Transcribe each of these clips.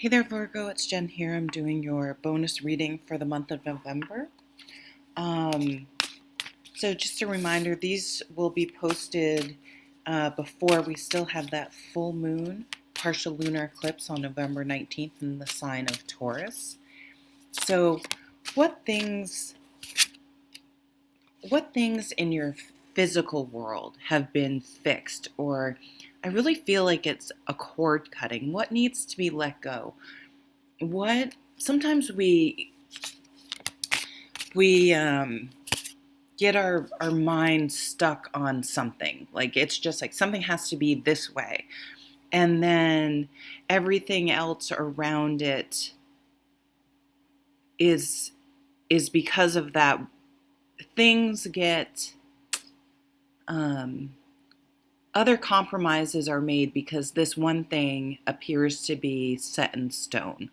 Hey there, Virgo. It's Jen here. I'm doing your bonus reading for the month of November. Um, so, just a reminder, these will be posted before we still have that full moon, partial lunar eclipse on November 19th in the sign of Taurus. So, what things, what things in your physical world have been fixed, or I really feel like it's a cord cutting? What needs to be let go? What sometimes we get our mind stuck on something. Like it's just like something has to be this way. And then everything else around it is because of that. Things get other compromises are made because this one thing appears to be set in stone.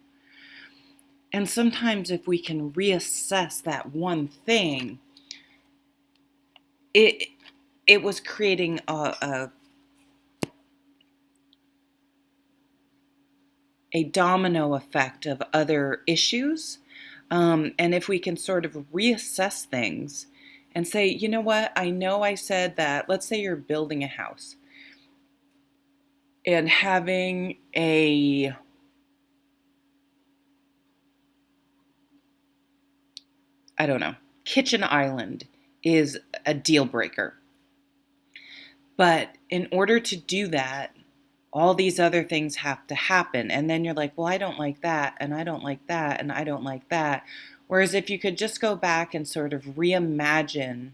And sometimes if we can reassess that one thing, it it was creating a domino effect of other issues. And if we can sort of reassess things and say, you know what, I know I said that, let's say you're building a house and having I don't know, kitchen island is a deal breaker. But in order to do that, all these other things have to happen. And then you're like, well, I don't like that, and I don't like that, and I don't like that. Whereas if you could just go back and sort of reimagine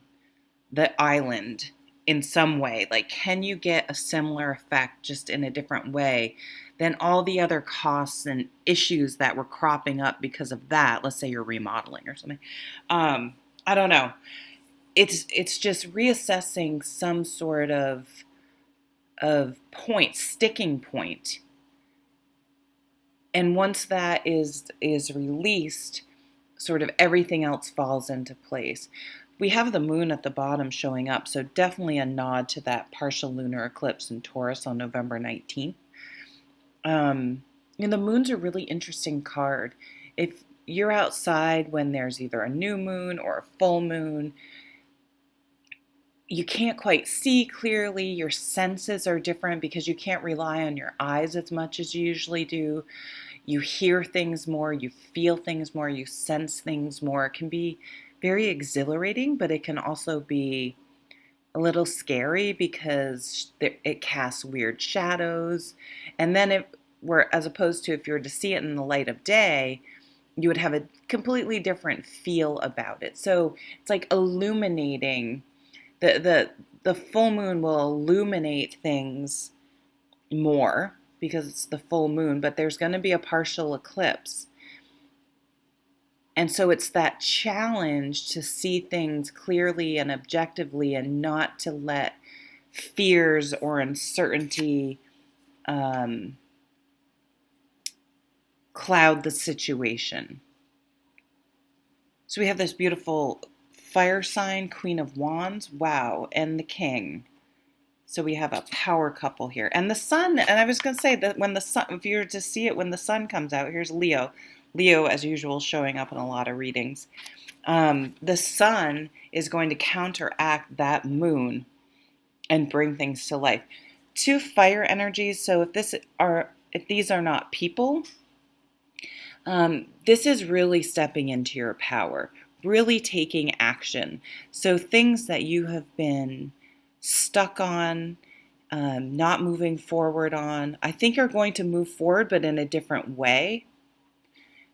the island in some way, like, can you get a similar effect just in a different way than all the other costs and issues that were cropping up because of that? Let's say you're remodeling or something. I don't know. It's just reassessing some sort of point, sticking point. And once that is released, sort of everything else falls into place. We have the moon at the bottom showing up, so definitely a nod to that partial lunar eclipse in Taurus on November 19th. And the moon's a really interesting card. If you're outside when there's either a new moon or a full moon, you can't quite see clearly. Your senses are different because you can't rely on your eyes as much as you usually do. You hear things more, you feel things more, you sense things more. It can be very exhilarating, but it can also be a little scary because it casts weird shadows. And then as opposed to if you were to see it in the light of day, you would have a completely different feel about it. So it's like illuminating. The full moon will illuminate things more because it's the full moon, but there's going to be a partial eclipse. And so it's that challenge to see things clearly and objectively and not to let fears or uncertainty cloud the situation. So we have this beautiful fire sign, Queen of Wands, wow, and the King. So we have a power couple here. And the sun, and I was going to say that when the sun, if you were to see it when the sun comes out, here's Leo. Leo, as usual, showing up in a lot of readings. The sun is going to counteract that moon and bring things to life. Two fire energies. So if these are not people, this is really stepping into your power, really taking action. So things that you have been stuck on, not moving forward on, I think you're going to move forward, but in a different way.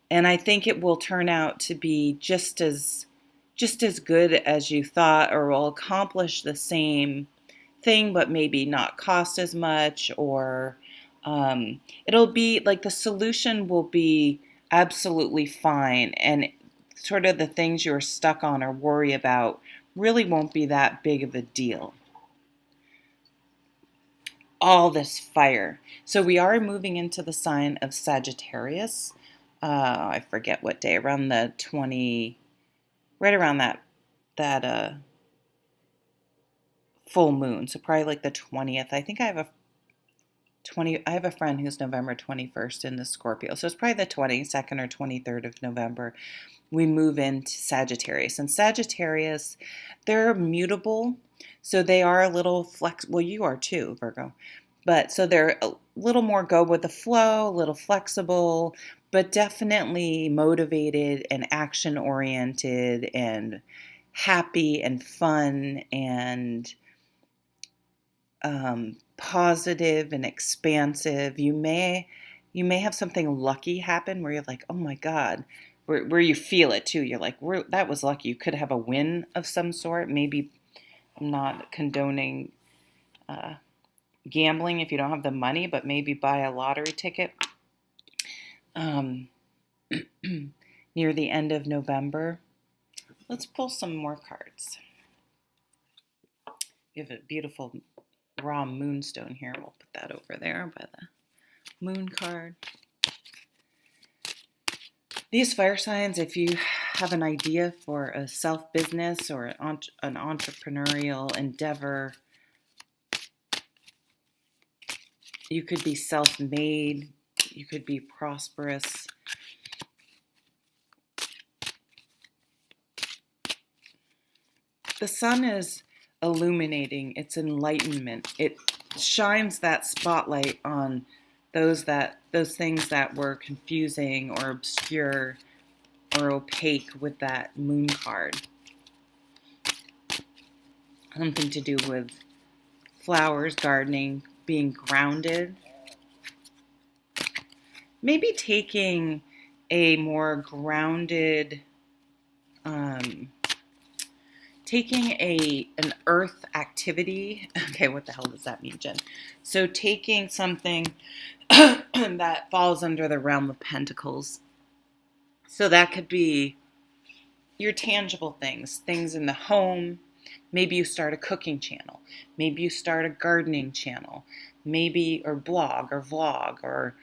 And I think it will turn out to be just as good as you thought, or will accomplish the same thing, but maybe not cost as much, or it'll be like the solution will be absolutely fine. And sort of the things you're stuck on or worry about really won't be that big of a deal. All this fire. So we are moving into the sign of Sagittarius. I forget what day, around the 20, right around that full moon. So probably like the 20th. I think I have I have a friend who's November 21st in the Scorpio. So it's probably the 22nd or 23rd of November. We move into Sagittarius. And Sagittarius, they're mutable. So they are a little well, you are too, Virgo. But so they're a little more go with the flow, a little flexible, but definitely motivated and action oriented and happy and fun and positive and expansive. You may have something lucky happen where you're like, oh my God, where you feel it too. You're like, that was lucky. You could have a win of some sort. Maybe I'm not condoning gambling if you don't have the money, but maybe buy a lottery ticket um, near the end of November. Let's pull some more cards. We have a beautiful raw moonstone here. We'll put that over there by the moon card. These fire signs, if you have an idea for a self-business or an entrepreneurial endeavor, you could be self-made, you could be prosperous. The sun is illuminating, it's enlightenment. It shines that spotlight on those things that were confusing or obscure or opaque with that moon card. Something to do with flowers, gardening, being grounded. Maybe taking a more grounded, taking an earth activity. Okay, what the hell does that mean, Jen? So taking something that falls under the realm of pentacles. So that could be your tangible things in the home. Maybe you start a cooking channel. Maybe you start a gardening channel. Maybe, or blog or vlog or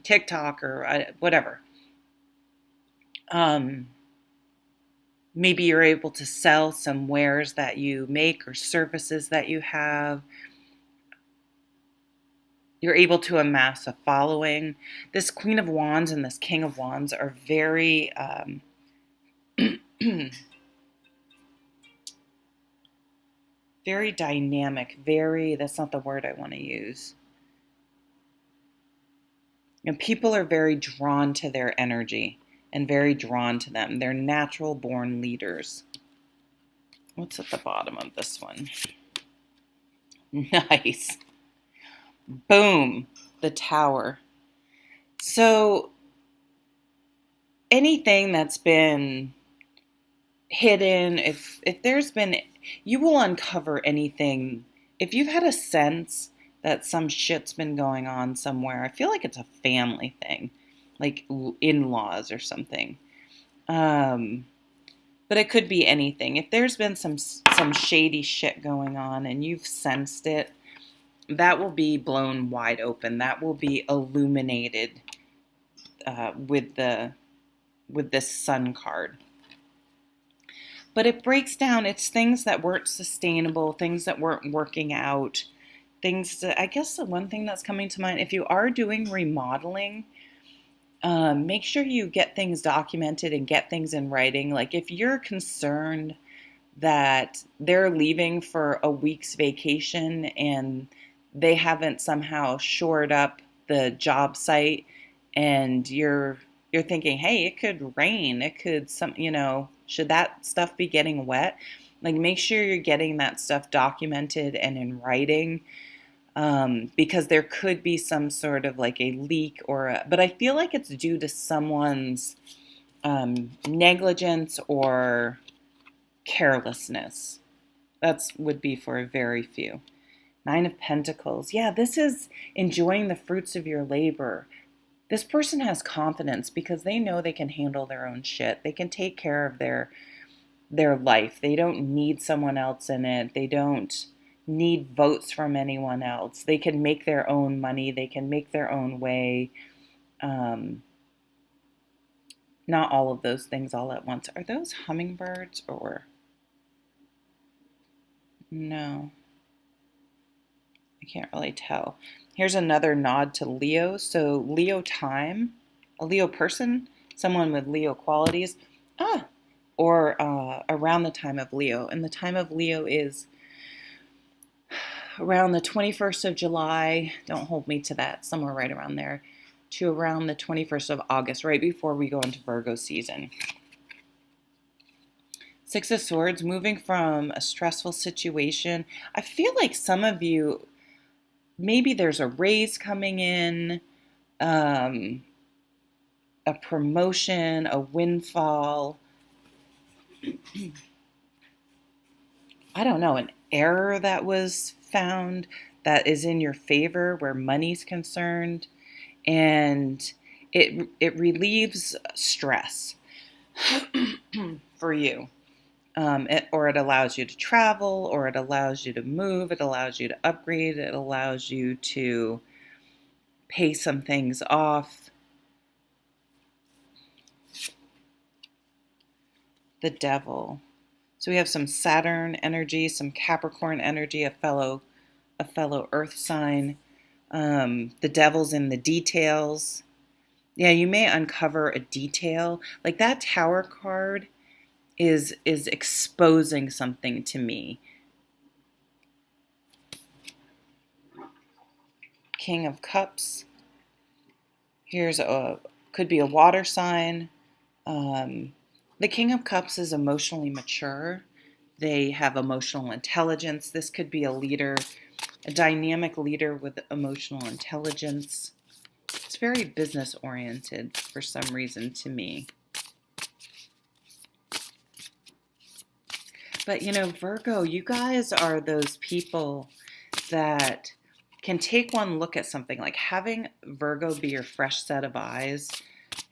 TikTok or whatever. Maybe you're able to sell some wares that you make or services that you have. You're able to amass a following. This Queen of Wands and this King of Wands are very very dynamic, that's not the word I want to use. And people are very drawn to their energy and very drawn to them. They're natural born leaders. What's at the bottom of this one? Nice. Boom. The Tower. So anything that's been hidden, if there's been, you will uncover anything. If you've had a sense that some shit's been going on somewhere, I feel like it's a family thing, like in-laws or something. But it could be anything. If there's been some shady shit going on and you've sensed it, that will be blown wide open. That will be illuminated with this Sun card. But it breaks down. It's things that weren't sustainable, things that weren't working out, things that, I guess the one thing that's coming to mind, if you are doing remodeling, make sure you get things documented and get things in writing. Like if you're concerned that they're leaving for a week's vacation and they haven't somehow shored up the job site, and you're thinking, hey, it could rain, it could should that stuff be getting wet? Like make sure you're getting that stuff documented and in writing. Because there could be some sort of like a leak but I feel like it's due to someone's negligence or carelessness. That's would be for a very few. Nine of Pentacles. Yeah, this is enjoying the fruits of your labor. This person has confidence because they know they can handle their own shit. They can take care of their life. They don't need someone else in it. They don't need votes from anyone else. They can make their own money. They can make their own way. Not all of those things all at once. Are those hummingbirds or? No. I can't really tell. Here's another nod to Leo. So Leo time, a Leo person, someone with Leo qualities, or around the time of Leo. And the time of Leo is around the 21st of July. Don't hold me to that, somewhere right around there, to around the 21st of August, right before we go into Virgo season. Six of Swords, moving from a stressful situation. I feel like some of you, maybe there's a raise coming in, um, a promotion, a windfall. I don't know, an error that was found that is in your favor where money's concerned, and it relieves stress for you. Or it allows you to travel, or it allows you to move, it allows you to upgrade, it allows you to pay some things off. The Devil. So we have some Saturn energy, some Capricorn energy, a fellow Earth sign. The Devil's in the details. Yeah, you may uncover a detail. Like that Tower card is exposing something to me. King of Cups. Could be a water sign. The King of Cups is emotionally mature. They have emotional intelligence. This could be a leader, a dynamic leader with emotional intelligence. It's very business oriented for some reason to me. But Virgo, you guys are those people that can take one look at something. Like having Virgo be your fresh set of eyes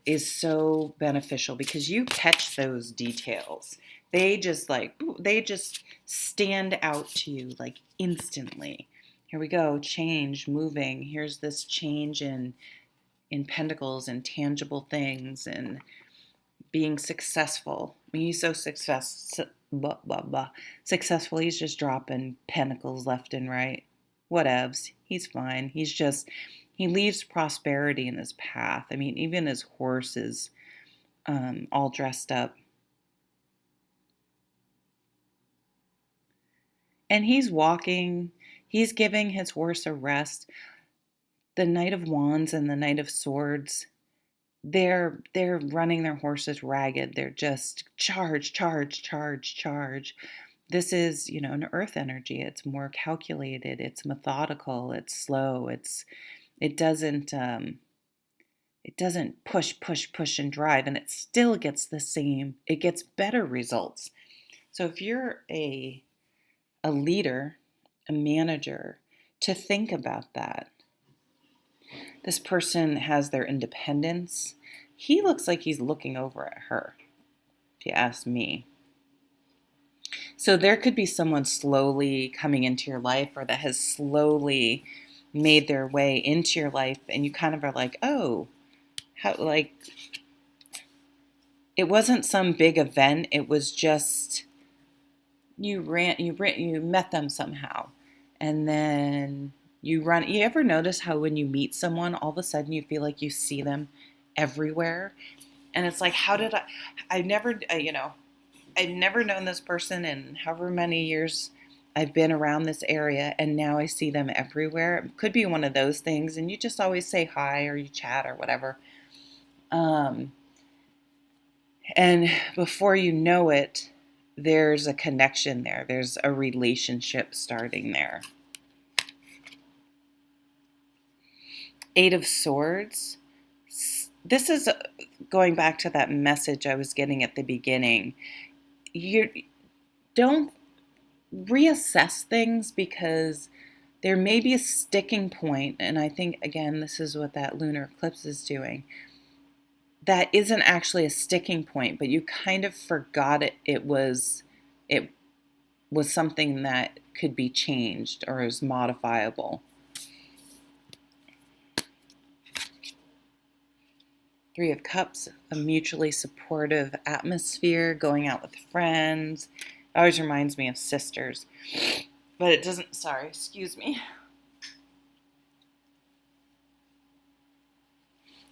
is so beneficial because you catch those details. They just stand out to you like instantly. Here we go, change, moving. Here's this change in pentacles and tangible things and being successful. I mean, he's so successful. He's just dropping pentacles left and right. Whatevs. He's fine. He leaves prosperity in his path. I mean, even his horse is all dressed up. And he's walking. He's giving his horse a rest. The Knight of Wands and the Knight of Swords, they're running their horses ragged. They're just charge, charge, charge, charge. This is, an earth energy. It's more calculated. It's methodical. It's slow. It doesn't push, push, push and drive, and it still gets the same. It gets better results. So if you're a leader, a manager, to think about that. This person has their independence. He looks like he's looking over at her, if you ask me. So there could be someone slowly coming into your life or that has slowly made their way into your life, and you kind of are like, oh, how, like, it wasn't some big event. It was just you met them somehow, and then you run. You ever notice how when you meet someone, all of a sudden you feel like you see them everywhere, and it's like, how did I've never, I've never known this person in however many years I've been around this area, and now I see them everywhere. It could be one of those things, and you just always say hi or you chat or whatever. And before you know it, there's a connection there. There's a relationship starting there. Eight of Swords. This is going back to that message I was getting at the beginning. You don't reassess things because there may be a sticking point, and I think, again, this is what that lunar eclipse is doing. That isn't actually a sticking point, but you kind of forgot it was something that could be changed or is modifiable. Three of Cups, a mutually supportive atmosphere, going out with friends. It always reminds me of sisters, but it doesn't, sorry, excuse me.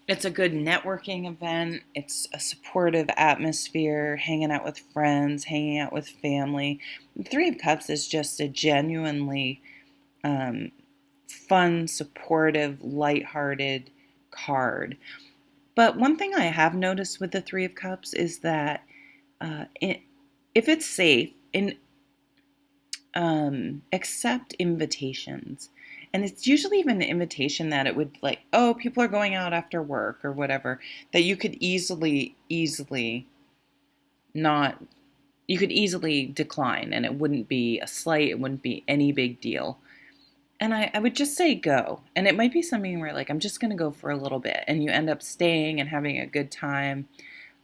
It's a good networking event. It's a supportive atmosphere, hanging out with friends, hanging out with family. The Three of Cups is just a genuinely um, fun, supportive, lighthearted card. But one thing I have noticed with the Three of Cups is that if it's safe, accept invitations. And it's usually even an invitation that it would like, oh, people are going out after work or whatever, that you could easily not, you could easily decline and it wouldn't be a slight, it wouldn't be any big deal. And I would just say go. And it might be something where like, I'm just going to go for a little bit and you end up staying and having a good time.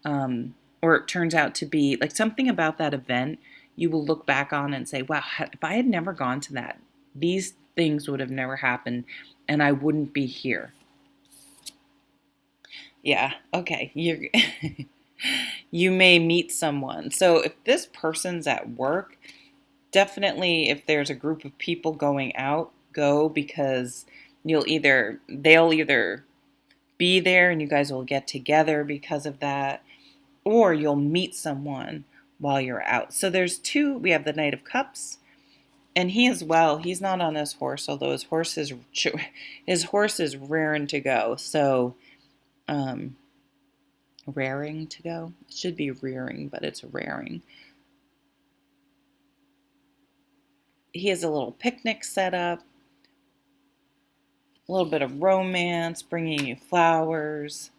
Or it turns out to be like something about that event you will look back on and say, wow, if I had never gone to that, these things would have never happened and I wouldn't be here. Yeah, okay. You may meet someone. So if this person's at work, definitely if there's a group of people going out, go because they'll either be there and you guys will get together because of that, or you'll meet someone while you're out. So there's two. We have the Knight of Cups, and he as well. He's not on his horse, although his horse is raring to go. So, um, raring to go. It should be rearing, but it's raring. He has a little picnic set up, a little bit of romance, bringing you flowers.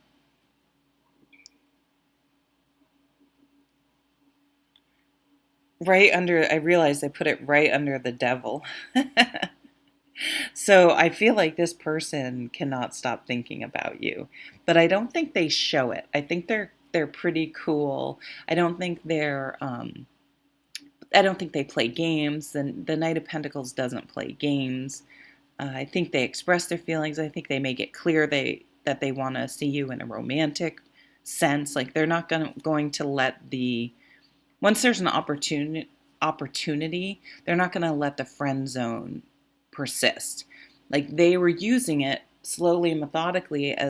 Right under, I realized I put it right under the devil. So I feel like this person cannot stop thinking about you, but I don't think they show it. I think they're pretty cool. I don't think I don't think they play games. And the Knight of Pentacles doesn't play games. I think they express their feelings. I think they make it clear that they want to see you in a romantic sense. Like they're not going to let the once there's an opportunity, they're not going to let the friend zone persist. Like they were using it slowly and methodically as